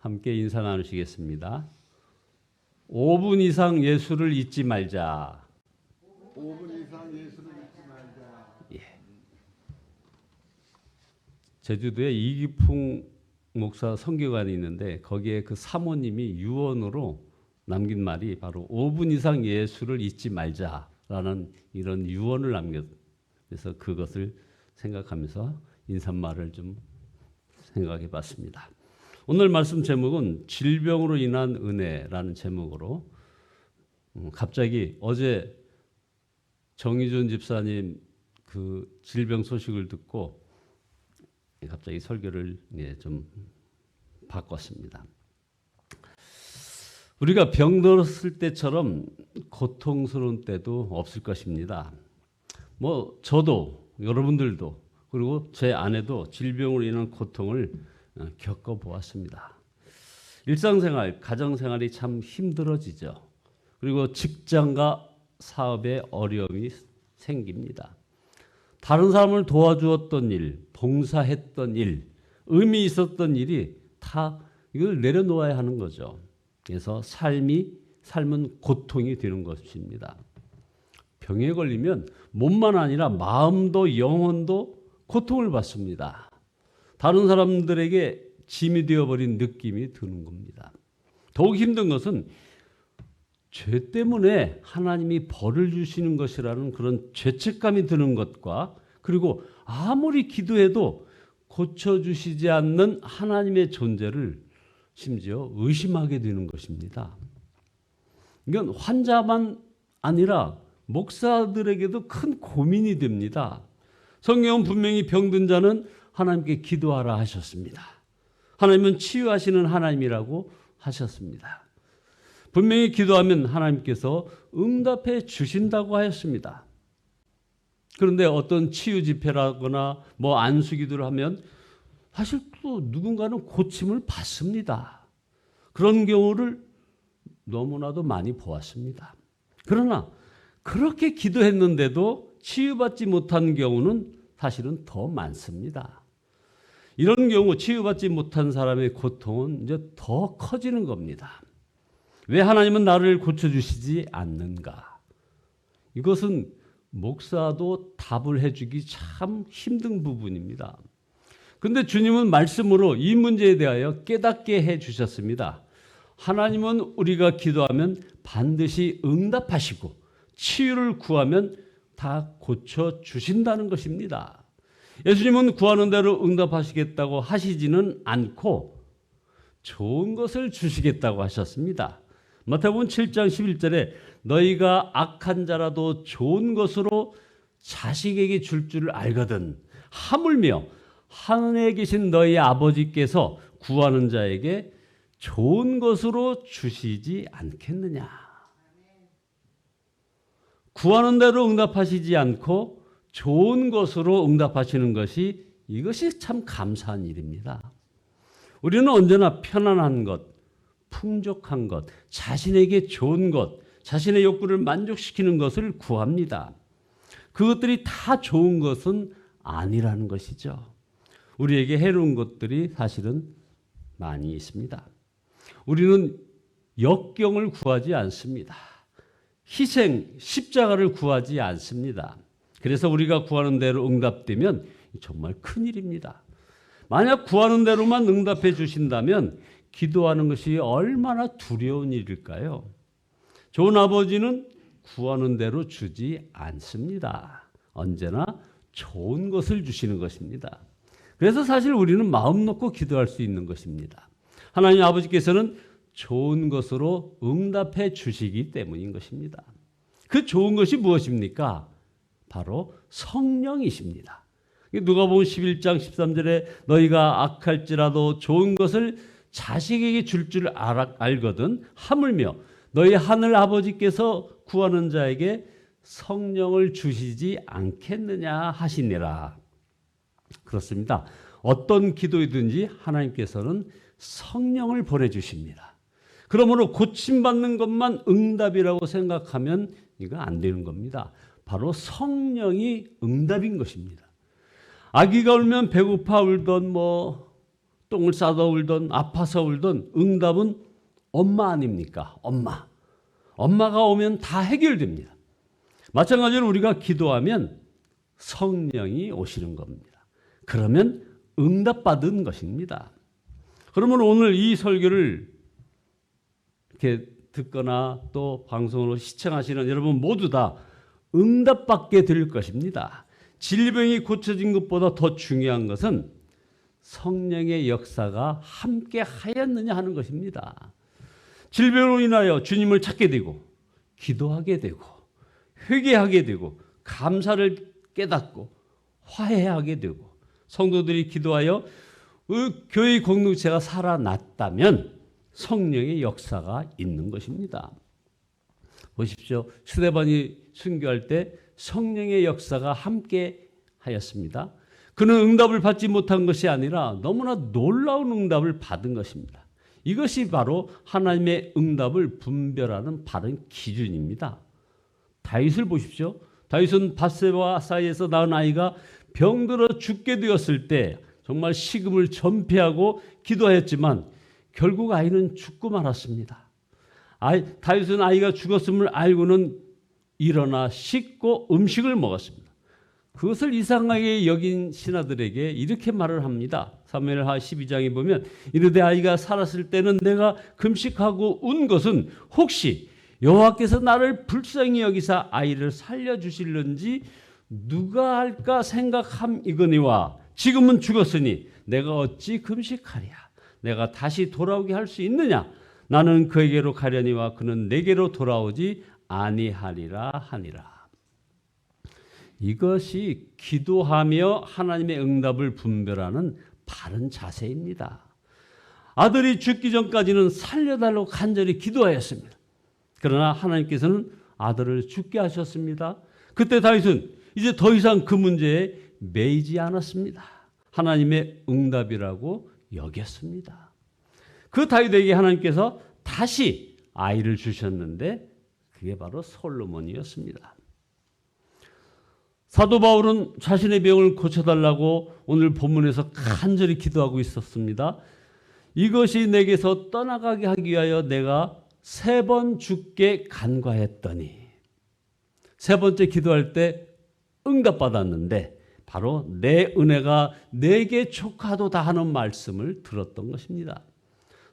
함께 인사 나누시겠습니다. 5분 이상 예수를 잊지 말자. 5분 이상 예수를 잊지 말자. 예. 제주도에 이기풍 목사 선교관이 있는데 거기에 그 사모님이 유언으로 남긴 말이 바로 5분 이상 예수를 잊지 말자라는 이런 유언을 그래서 그것을 생각하면서 인사말을 좀 생각해 봤습니다. 오늘 말씀 제목은 질병으로 인한 은혜라는 제목으로 갑자기 어제 정의준 집사님 그 질병 소식을 듣고 갑자기 설교를 좀 바꿨습니다. 우리가 병들었을 때처럼 고통스러운 때도 없을 것입니다. 뭐 저도 여러분들도 그리고 제 아내도 질병으로 인한 고통을 겪어보았습니다. 일상생활, 가정생활이 참 힘들어지죠. 그리고 직장과 사업에 어려움이 생깁니다. 다른 사람을 도와주었던 일, 봉사했던 일, 의미 있었던 일이 다 이걸 내려놓아야 하는 거죠. 그래서 삶은 고통이 되는 것입니다. 병에 걸리면 몸만 아니라 마음도 영혼도 고통을 받습니다. 다른 사람들에게 짐이 되어버린 느낌이 드는 겁니다. 더욱 힘든 것은 죄 때문에 하나님이 벌을 주시는 것이라는 그런 죄책감이 드는 것과 그리고 아무리 기도해도 고쳐주시지 않는 하나님의 존재를 심지어 의심하게 되는 것입니다. 이건 환자만 아니라 목사들에게도 큰 고민이 됩니다. 성경은 분명히 병든 자는 하나님께 기도하라 하셨습니다. 하나님은 치유하시는 하나님이라고 하셨습니다. 분명히 기도하면 하나님께서 응답해 주신다고 하였습니다. 그런데 어떤 치유 집회라거나 뭐 안수 기도를 하면 사실 또 누군가는 고침을 받습니다. 그런 경우를 너무나도 많이 보았습니다. 그러나 그렇게 기도했는데도 치유받지 못한 경우는 사실은 더 많습니다. 이런 경우 치유받지 못한 사람의 고통은 이제 더 커지는 겁니다. 왜 하나님은 나를 고쳐주시지 않는가? 이것은 목사도 답을 해주기 참 힘든 부분입니다. 그런데 주님은 말씀으로 이 문제에 대하여 깨닫게 해주셨습니다. 하나님은 우리가 기도하면 반드시 응답하시고 치유를 구하면 다 고쳐주신다는 것입니다. 예수님은 구하는 대로 응답하시겠다고 하시지는 않고 좋은 것을 주시겠다고 하셨습니다. 마태복음 7장 11절에 너희가 악한 자라도 좋은 것으로 자식에게 줄 줄을 알거든 하물며 하늘에 계신 너희 아버지께서 구하는 자에게 좋은 것으로 주시지 않겠느냐. 구하는 대로 응답하시지 않고 좋은 것으로 응답하시는 이것이 참 감사한 일입니다. 우리는 언제나 편안한 것, 풍족한 것, 자신에게 좋은 것, 자신의 욕구를 만족시키는 것을 구합니다. 그것들이 다 좋은 것은 아니라는 것이죠. 우리에게 해로운 것들이 사실은 많이 있습니다. 우리는 역경을 구하지 않습니다. 희생, 십자가를 구하지 않습니다. 그래서 우리가 구하는 대로 응답되면 정말 큰일입니다. 만약 구하는 대로만 응답해 주신다면 기도하는 것이 얼마나 두려운 일일까요? 좋은 아버지는 구하는 대로 주지 않습니다. 언제나 좋은 것을 주시는 것입니다. 그래서 사실 우리는 마음 놓고 기도할 수 있는 것입니다. 하나님 아버지께서는 좋은 것으로 응답해 주시기 때문인 것입니다. 그 좋은 것이 무엇입니까? 바로 성령이십니다. 누가복음 11장 13절에 너희가 악할지라도 좋은 것을 자식에게 줄 줄 알거든 하물며 너희 하늘 아버지께서 구하는 자에게 성령을 주시지 않겠느냐 하시니라. 그렇습니다. 어떤 기도이든지 하나님께서는 성령을 보내주십니다. 그러므로 고침받는 것만 응답이라고 생각하면 이거 안 되는 겁니다. 바로 성령이 응답인 것입니다. 아기가 울면 배고파 울던 똥을 싸다 울던 아파서 울던 응답은 엄마 아닙니까? 엄마. 엄마가 오면 다 해결됩니다. 마찬가지로 우리가 기도하면 성령이 오시는 겁니다. 그러면 응답받은 것입니다. 그러면 오늘 이 설교를 이렇게 듣거나 또 방송으로 시청하시는 여러분 모두 다 응답받게 될 것입니다. 질병이 고쳐진 것보다 더 중요한 것은 성령의 역사가 함께 하였느냐 하는 것입니다. 질병으로 인하여 주님을 찾게 되고 기도하게 되고 회개하게 되고 감사를 깨닫고 화해하게 되고 성도들이 기도하여 교회 공동체가 살아났다면 성령의 역사가 있는 것입니다. 보십시오. 스데반이 순교할 때 성령의 역사가 함께 하였습니다. 그는 응답을 받지 못한 것이 아니라 너무나 놀라운 응답을 받은 것입니다. 이것이 바로 하나님의 응답을 분별하는 바른 기준입니다. 다윗을 보십시오. 다윗은 밧세바와 사이에서 낳은 아이가 병들어 죽게 되었을 때 정말 식음을 전폐하고 기도하였지만 결국 아이는 죽고 말았습니다. 다윗은 아이가 죽었음을 알고는 일어나 씻고 음식을 먹었습니다. 그것을 이상하게 여긴 신하들에게 이렇게 말을 합니다. 사무엘하 12장에 보면 이르되 아이가 살았을 때는 내가 금식하고 운 것은 혹시 여호와께서 나를 불쌍히 여기사 아이를 살려주실는지 누가 할까 생각함이거니와 지금은 죽었으니 내가 어찌 금식하랴. 내가 다시 돌아오게 할 수 있느냐. 나는 그에게로 가려니와 그는 내게로 돌아오지 아니하리라 하니라. 이것이 기도하며 하나님의 응답을 분별하는 바른 자세입니다. 아들이 죽기 전까지는 살려달라고 간절히 기도하였습니다. 그러나 하나님께서는 아들을 죽게 하셨습니다. 그때 다윗은 이제 더 이상 그 문제에 매이지 않았습니다. 하나님의 응답이라고 여겼습니다. 그 다윗에게 하나님께서 다시 아이를 주셨는데 그게 바로 솔로몬이었습니다. 사도 바울은 자신의 병을 고쳐달라고 오늘 본문에서 간절히 기도하고 있었습니다. 이것이 내게서 떠나가게 하기 위하여 내가 3번 주께 간과했더니, 3번째 기도할 때 응답받았는데 바로 내 은혜가 내게 족하도다 하는 말씀을 들었던 것입니다.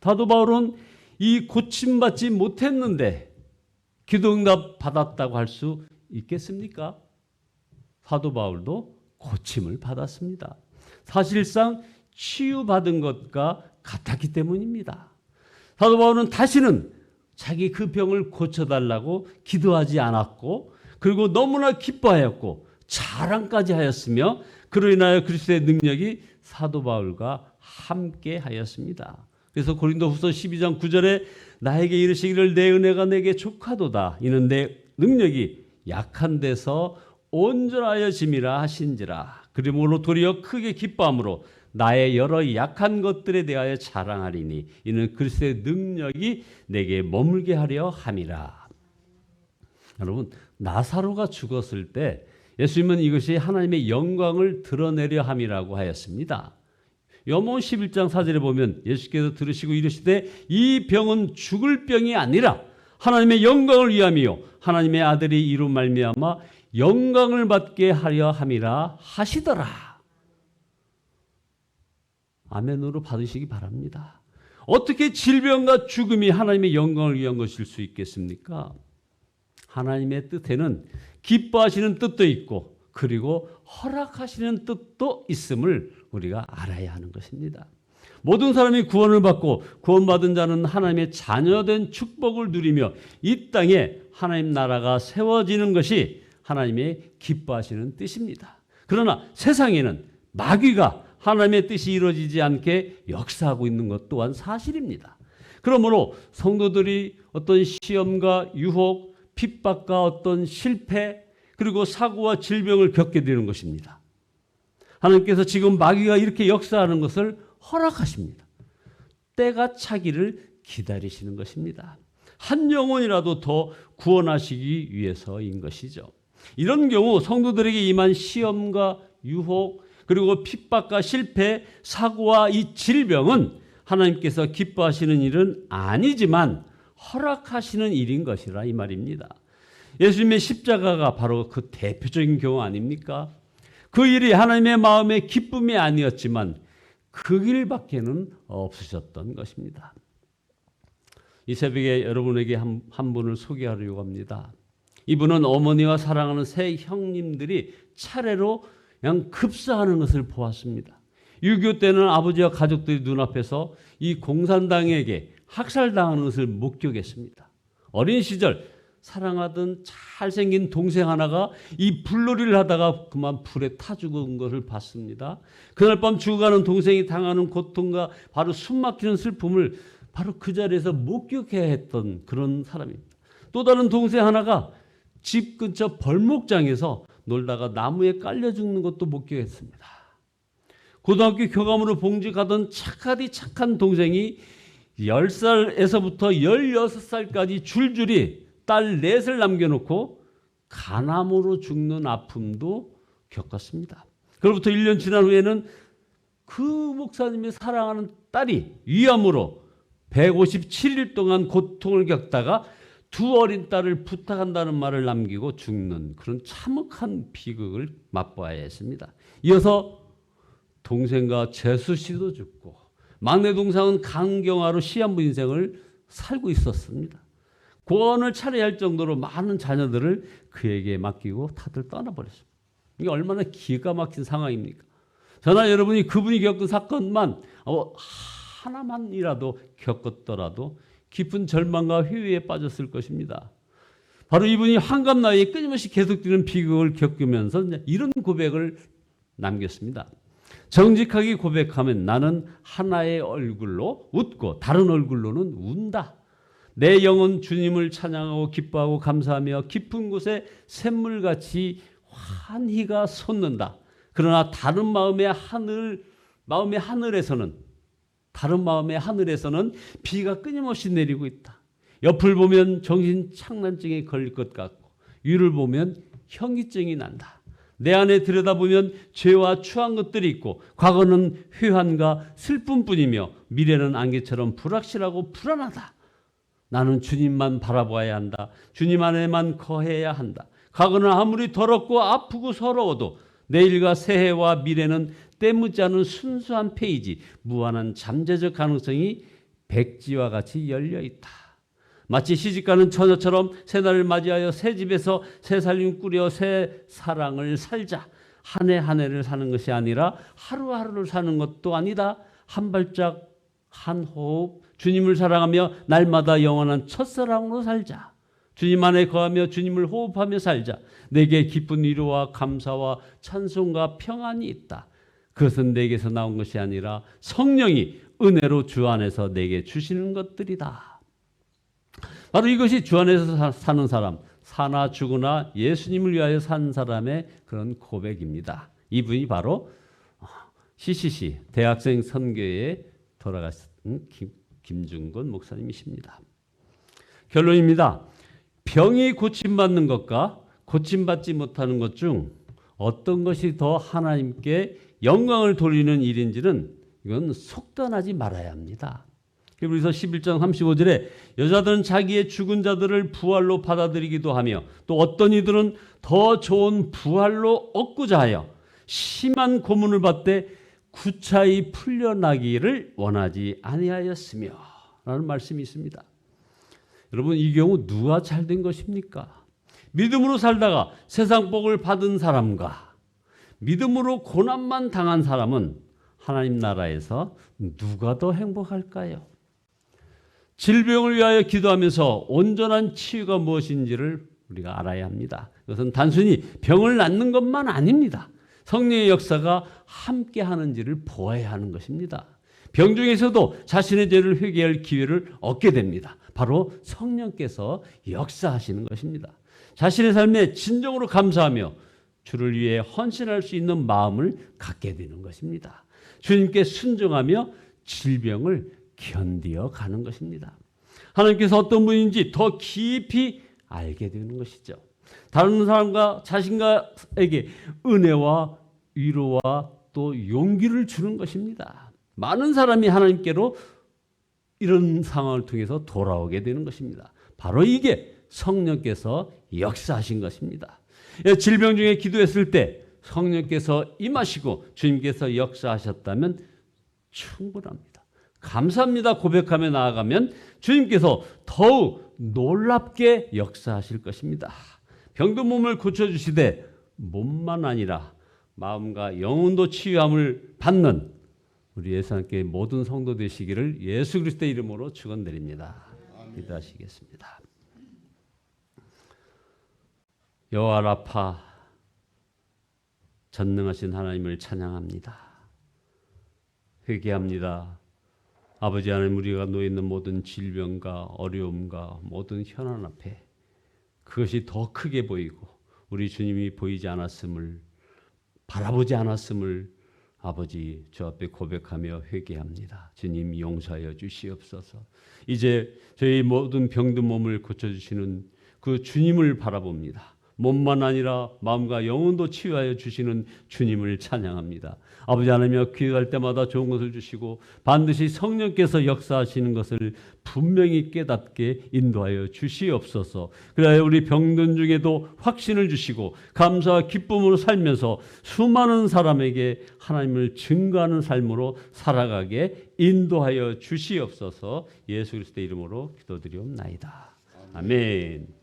사도 바울은 이 고침받지 못했는데 기도 응답 받았다고 할 수 있겠습니까? 사도 바울도 고침을 받았습니다. 사실상 치유받은 것과 같았기 때문입니다. 사도 바울은 다시는 자기 그 병을 고쳐달라고 기도하지 않았고 그리고 너무나 기뻐하였고 자랑까지 하였으며 그로 인하여 그리스도의 능력이 사도 바울과 함께 하였습니다. 그래서 고린도후서 12장 9절에 나에게 이르시기를 내 은혜가 내게 족하도다. 이는 내 능력이 약한 데서 온전하여 짐이라 하신지라. 그러므로 도리어 크게 기뻐함으로 나의 여러 약한 것들에 대하여 자랑하리니 이는 그리스도의 능력이 내게 머물게 하려 함이라. 여러분, 나사로가 죽었을 때 예수님은 이것이 하나님의 영광을 드러내려 함이라고 하였습니다. 요한복음 11장 4절에 보면 예수께서 들으시고 이르시되 이 병은 죽을 병이 아니라 하나님의 영광을 위함이요 하나님의 아들이 이로 말미암아 영광을 받게 하려 함이라 하시더라. 아멘으로 받으시기 바랍니다. 어떻게 질병과 죽음이 하나님의 영광을 위한 것일 수 있겠습니까? 하나님의 뜻에는 기뻐하시는 뜻도 있고 그리고 허락하시는 뜻도 있음을 우리가 알아야 하는 것입니다. 모든 사람이 구원을 받고 구원받은 자는 하나님의 자녀된 축복을 누리며 이 땅에 하나님 나라가 세워지는 것이 하나님의 기뻐하시는 뜻입니다. 그러나 세상에는 마귀가 하나님의 뜻이 이루어지지 않게 역사하고 있는 것 또한 사실입니다. 그러므로 성도들이 어떤 시험과 유혹, 핍박과 어떤 실패 그리고 사고와 질병을 겪게 되는 것입니다. 하나님께서 지금 마귀가 이렇게 역사하는 것을 허락하십니다. 때가 차기를 기다리시는 것입니다. 한 영혼이라도 더 구원하시기 위해서인 것이죠. 이런 경우 성도들에게 임한 시험과 유혹 그리고 핍박과 실패, 사고와 이 질병은 하나님께서 기뻐하시는 일은 아니지만 허락하시는 일인 것이라 이 말입니다. 예수님의 십자가가 바로 그 대표적인 경우 아닙니까? 그 일이 하나님의 마음의 기쁨이 아니었지만 그 길밖에는 없으셨던 것입니다. 이 새벽에 여러분에게 한 분을 소개하려고 합니다. 이분은 어머니와 사랑하는 세 형님들이 차례로 그냥 급사하는 것을 보았습니다. 6.25 때는 아버지와 가족들이 눈앞에서 이 공산당에게 학살당하는 것을 목격했습니다. 어린 시절 사랑하던 잘생긴 동생 하나가 이 불놀이를 하다가 그만 불에 타 죽은 것을 봤습니다. 그날 밤 죽어가는 동생이 당하는 고통과 바로 숨막히는 슬픔을 바로 그 자리에서 목격해야 했던 그런 사람입니다. 또 다른 동생 하나가 집 근처 벌목장에서 놀다가 나무에 깔려 죽는 것도 목격했습니다. 고등학교 교감으로 봉직하던 착하디 착한 동생이 10살에서부터 16살까지 줄줄이 딸 넷을 남겨놓고 간암으로 죽는 아픔도 겪었습니다. 그로부터 1년 지난 후에는 그 목사님이 사랑하는 딸이 위암으로 157일 동안 고통을 겪다가 두 어린 딸을 부탁한다는 말을 남기고 죽는 그런 참혹한 비극을 맛보아야 했습니다. 이어서 동생과 재수 씨도 죽고 막내 동생은 강경화로 시한부 인생을 살고 있었습니다. 고아원을 차려야 할 정도로 많은 자녀들을 그에게 맡기고 다들 떠나버렸습니다. 이게 얼마나 기가 막힌 상황입니까? 저나 여러분이 그분이 겪은 사건만 하나만이라도 겪었더라도 깊은 절망과 회의에 빠졌을 것입니다. 바로 이분이 환갑 나이에 끊임없이 계속되는 비극을 겪으면서 이런 고백을 남겼습니다. 정직하게 고백하면 나는 하나의 얼굴로 웃고 다른 얼굴로는 운다. 내 영혼 주님을 찬양하고 기뻐하고 감사하며 깊은 곳에 샘물같이 환희가 솟는다. 그러나 다른 마음의 하늘에서는 비가 끊임없이 내리고 있다. 옆을 보면 정신 착란증에 걸릴 것 같고 위를 보면 현기증이 난다. 내 안에 들여다보면 죄와 추한 것들이 있고 과거는 회한과 슬픔뿐이며 미래는 안개처럼 불확실하고 불안하다. 나는 주님만 바라보아야 한다. 주님 안에만 거해야 한다. 과거는 아무리 더럽고 아프고 서러워도 내일과 새해와 미래는 때묻지 않은 순수한 페이지, 무한한 잠재적 가능성이 백지와 같이 열려있다. 마치 시집가는 처녀처럼 새날을 맞이하여 새 집에서 새 살림 꾸려 새 사랑을 살자. 한 해 한 해를 사는 것이 아니라 하루하루를 사는 것도 아니다. 한 발짝 한 호흡 주님을 사랑하며 날마다 영원한 첫사랑으로 살자. 주님 안에 거하며 주님을 호흡하며 살자. 내게 기쁜 위로와 감사와 찬송과 평안이 있다. 그것은 내게서 나온 것이 아니라 성령이 은혜로 주 안에서 내게 주시는 것들이다. 바로 이것이 주 안에서 사는 사람, 사나 죽으나 예수님을 위하여 산 사람의 그런 고백입니다. 이분이 바로 CCC 대학생 선교에 돌아가신 김중건 목사님이십니다. 결론입니다. 병이 고침받는 것과 고침받지 못하는 것 중 어떤 것이 더 하나님께 영광을 돌리는 일인지는 이건 속단하지 말아야 합니다. 히브리서 11장 35절에 여자들은 자기의 죽은 자들을 부활로 받아들이기도 하며 또 어떤 이들은 더 좋은 부활로 얻고자 하여 심한 고문을 받되 구차히 풀려나기를 원하지 아니하였으며 라는 말씀이 있습니다. 여러분 이 경우 누가 잘된 것입니까? 믿음으로 살다가 세상 복을 받은 사람과 믿음으로 고난만 당한 사람은 하나님 나라에서 누가 더 행복할까요? 질병을 위하여 기도하면서 온전한 치유가 무엇인지를 우리가 알아야 합니다. 그것은 단순히 병을 낫는 것만 아닙니다. 성령의 역사가 함께 하는지를 보아야 하는 것입니다. 병 중에서도 자신의 죄를 회개할 기회를 얻게 됩니다. 바로 성령께서 역사하시는 것입니다. 자신의 삶에 진정으로 감사하며 주를 위해 헌신할 수 있는 마음을 갖게 되는 것입니다. 주님께 순종하며 질병을 견디어 가는 것입니다. 하나님께서 어떤 분인지 더 깊이 알게 되는 것이죠. 다른 사람과 자신에게 은혜와 위로와 또 용기를 주는 것입니다. 많은 사람이 하나님께로 이런 상황을 통해서 돌아오게 되는 것입니다. 바로 이게 성령께서 역사하신 것입니다. 질병 중에 기도했을 때 성령께서 임하시고 주님께서 역사하셨다면 충분합니다. 감사합니다 고백하며 나아가면 주님께서 더욱 놀랍게 역사하실 것입니다. 병든 몸을 고쳐주시되 몸만 아니라 마음과 영혼도 치유함을 받는 우리 예수님께 모든 성도 되시기를 예수 그리스도의 이름으로 축원드립니다. 기도하시겠습니다. 여호와 라파 전능하신 하나님을 찬양합니다. 회개합니다. 아버지 하나님, 우리가 놓여 있는 모든 질병과 어려움과 모든 현안 앞에 그것이 더 크게 보이고 우리 주님이 보이지 않았음을, 바라보지 않았음을 아버지 주 앞에 고백하며 회개합니다. 주님 용서하여 주시옵소서. 이제 저희 모든 병든 몸을 고쳐주시는 그 주님을 바라봅니다. 몸만 아니라 마음과 영혼도 치유하여 주시는 주님을 찬양합니다. 아버지 하나님, 기도할 때마다 좋은 것을 주시고 반드시 성령께서 역사하시는 것을 분명히 깨닫게 인도하여 주시옵소서. 그래야 우리 병든 중에도 확신을 주시고 감사와 기쁨으로 살면서 수많은 사람에게 하나님을 증거하는 삶으로 살아가게 인도하여 주시옵소서. 예수 그리스도의 이름으로 기도드리옵나이다. 아멘.